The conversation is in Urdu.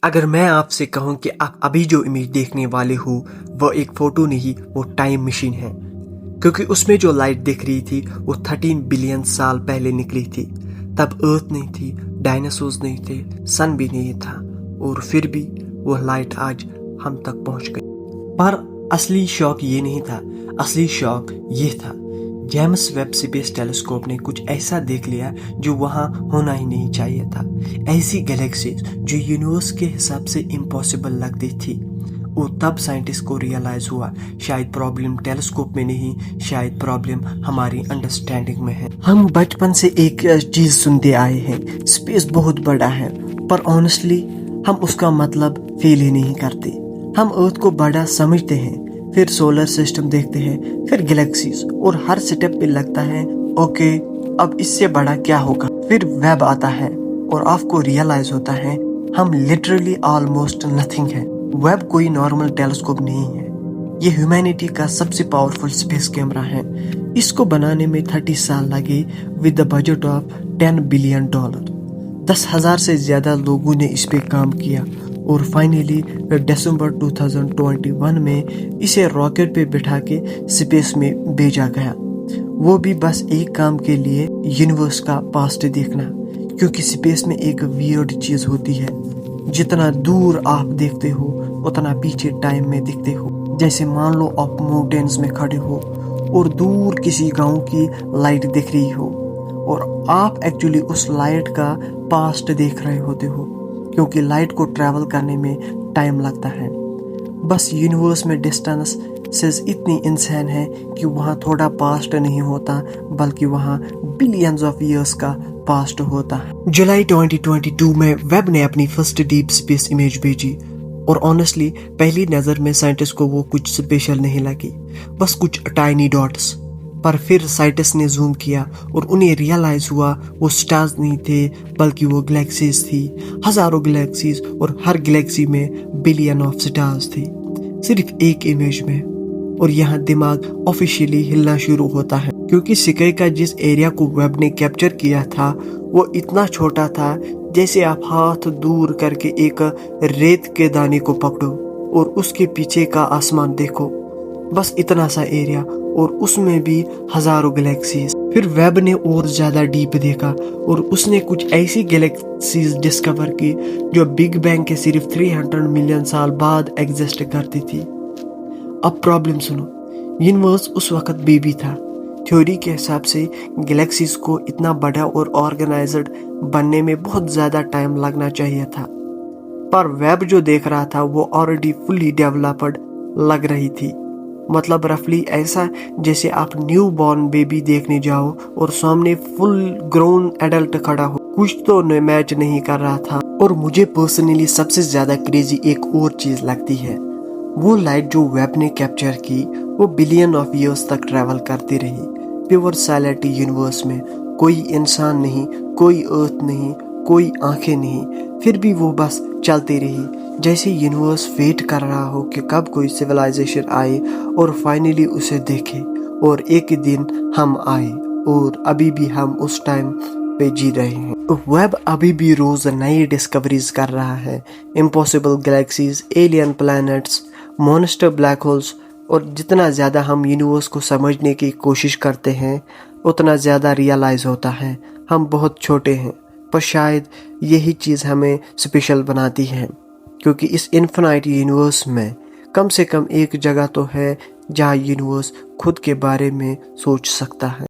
اگر میں آپ سے کہوں کہ آپ ابھی جو امیج دیکھنے والے ہو وہ ایک فوٹو نہیں، وہ ٹائم مشین ہے، کیونکہ اس میں جو لائٹ دکھ رہی تھی وہ 13 بلین سال پہلے نکلی تھی۔ تب ارتھ نہیں تھی، ڈائناسورز نہیں تھے، سن بھی نہیں تھا، اور پھر بھی وہ لائٹ آج ہم تک پہنچ گئی۔ پر اصلی شوق یہ نہیں تھا، اصلی شوق یہ تھا جیمس ویب اسپیس ٹیلیسکوپ نے کچھ ایسا دیکھ لیا جو وہاں ہونا ہی نہیں چاہیے تھا، ایسی گلیکسیز جو یونیورس کے حساب سے امپاسبل لگتی تھی۔ اور تب سائنٹسٹ کو ریئلائز ہوا شاید پرابلم ٹیلیسکوپ میں نہیں، شاید پرابلم ہماری انڈرسٹینڈنگ میں ہے۔ ہم بچپن سے ایک چیز سنتے آئے ہیں، اسپیس بہت بڑا ہے، پر آنیسٹلی ہم اس کا مطلب فیل ہی نہیں کرتے۔ ہم ارتھ کو بڑا سمجھتے ہیں، پھر سولر سسٹم دیکھتے ہیں، پھر گلیکسیز، اور ہر سٹیپ پہ لگتا ہے اوکے اب اس سے بڑا کیا ہوگا۔ پھر ویب آتا ہے اور آپ کو ریئلائز ہوتا ہے ہم لٹرلی آلموسٹ نتھنگ ہے۔ ویب کوئی نارمل ٹیلیسکوپ نہیں ہے، یہ ہیومینٹی کا سب سے پاورفل اسپیس کیمرہ ہے۔ اس کو بنانے میں 30 سال لگے with the budget of $10 billion. 10,000 سے زیادہ لوگوں نے اس پہ کام کیا، اور فائنلی دسمبر 2021 میں اسے راکٹ پہ بٹھا کے اسپیس میں بھیجا گیا، وہ بھی بس ایک کام کے لیے، یونیورس کا پاسٹ دیکھنا۔ کیونکہ اسپیس میں ایک ویئرڈ چیز ہوتی ہے، جتنا دور آپ دیکھتے ہو اتنا پیچھے ٹائم میں دکھتے ہو۔ جیسے مان لو آپ ماؤنٹینز میں کھڑے ہو اور دور کسی گاؤں کی لائٹ دکھ رہی ہو، اور آپ ایکچولی اس لائٹ کا پاسٹ دیکھ رہے ہوتے ہو، کیونکہ لائٹ کو ٹریول کرنے میں ٹائم لگتا ہے۔ بس یونیورس میں ڈسٹینسز اتنی انسین ہے کہ وہاں تھوڑا پاسٹ نہیں ہوتا، بلکہ وہاں بلینز آف ایئرس کا پاسٹ ہوتا ہے۔ جولائی 2022 میں ویب نے اپنی فرسٹ ڈیپ اسپیس امیج بھیجی، اور آنیسٹلی پہلی نظر میں سائنٹسٹ کو وہ کچھ اسپیشل نہیں لگی، بس کچھ ٹائنی ڈاٹس۔ پر پھر سائنٹسٹ نے زوم کیا اور انہیں ریئلائز ہوا وہ سٹارز نہیں تھے، بلکہ وہ گلیکسیز تھی، ہزاروں گلیکسیز، اور ہر گلیکسی میں بلین آف سٹارز تھی، صرف ایک امیج میں۔ اور یہاں دماغ آفیشیلی ہلنا شروع ہوتا ہے، کیونکہ سکے کا جس ایریا کو ویب نے کیپچر کیا تھا وہ اتنا چھوٹا تھا جیسے آپ ہاتھ دور کر کے ایک ریت کے دانے کو پکڑو اور اس کے پیچھے کا آسمان دیکھو، بس اتنا سا ایریا، اور اس میں بھی ہزاروں گلیکسیز۔ پھر ویب نے اور زیادہ ڈیپ دیکھا، اور اس نے کچھ ایسی گلیکسیز ڈسکور کی جو بگ بینگ کے صرف 300 ملین سال بعد ایگزسٹ کرتی تھی۔ اب پرابلم سنو، یونیورس اس وقت بیبی تھا۔ تھیوری کے حساب سے گلیکسیز کو اتنا بڑا اور آرگنائزڈ بننے میں بہت زیادہ ٹائم لگنا چاہیے تھا، پر ویب جو دیکھ رہا تھا وہ آلریڈی فلی ڈیولپڈ لگ رہی تھی۔ مطلب رفلی ایسا جیسے آپ نیو بورن بیبی دیکھنے جاؤ اور سامنے فل گرون ایڈلٹ کھڑا ہو، کچھ تو میچ نہیں کر رہا تھا۔ اور مجھے پرسنلی سب سے زیادہ کریزی ایک اور چیز لگتی ہے، وہ لائٹ جو ویب نے کیپچر کی وہ بلین آف ایئرس تک ٹریول کرتی رہی، پیور سائلنٹ یونیورس میں، کوئی انسان نہیں، کوئی ارتھ نہیں، کوئی آنکھیں نہیں، پھر بھی وہ بس چلتی رہی، جیسے یونیورس ویٹ کر رہا ہو کہ کب کوئی سویلائزیشن آئے اور فائنلی اسے دیکھے۔ اور ایک دن ہم آئے، اور ابھی بھی ہم اس ٹائم پہ جی رہے ہیں۔ ویب ابھی بھی روز نئی ڈسکوریز کر رہا ہے، impossible galaxies, alien plants, monster black holes, اور جتنا زیادہ ہم یونیورس کو سمجھنے کی کوشش کرتے ہیں اتنا زیادہ ریئلائز ہوتا ہے ہم بہت چھوٹے ہیں۔ پر شاید یہی چیز ہمیں اسپیشل بناتی ہے، کیونکہ اس انفینائٹ یونیورس میں کم سے کم ایک جگہ تو ہے جہاں یونیورس خود کے بارے میں سوچ سکتا ہے۔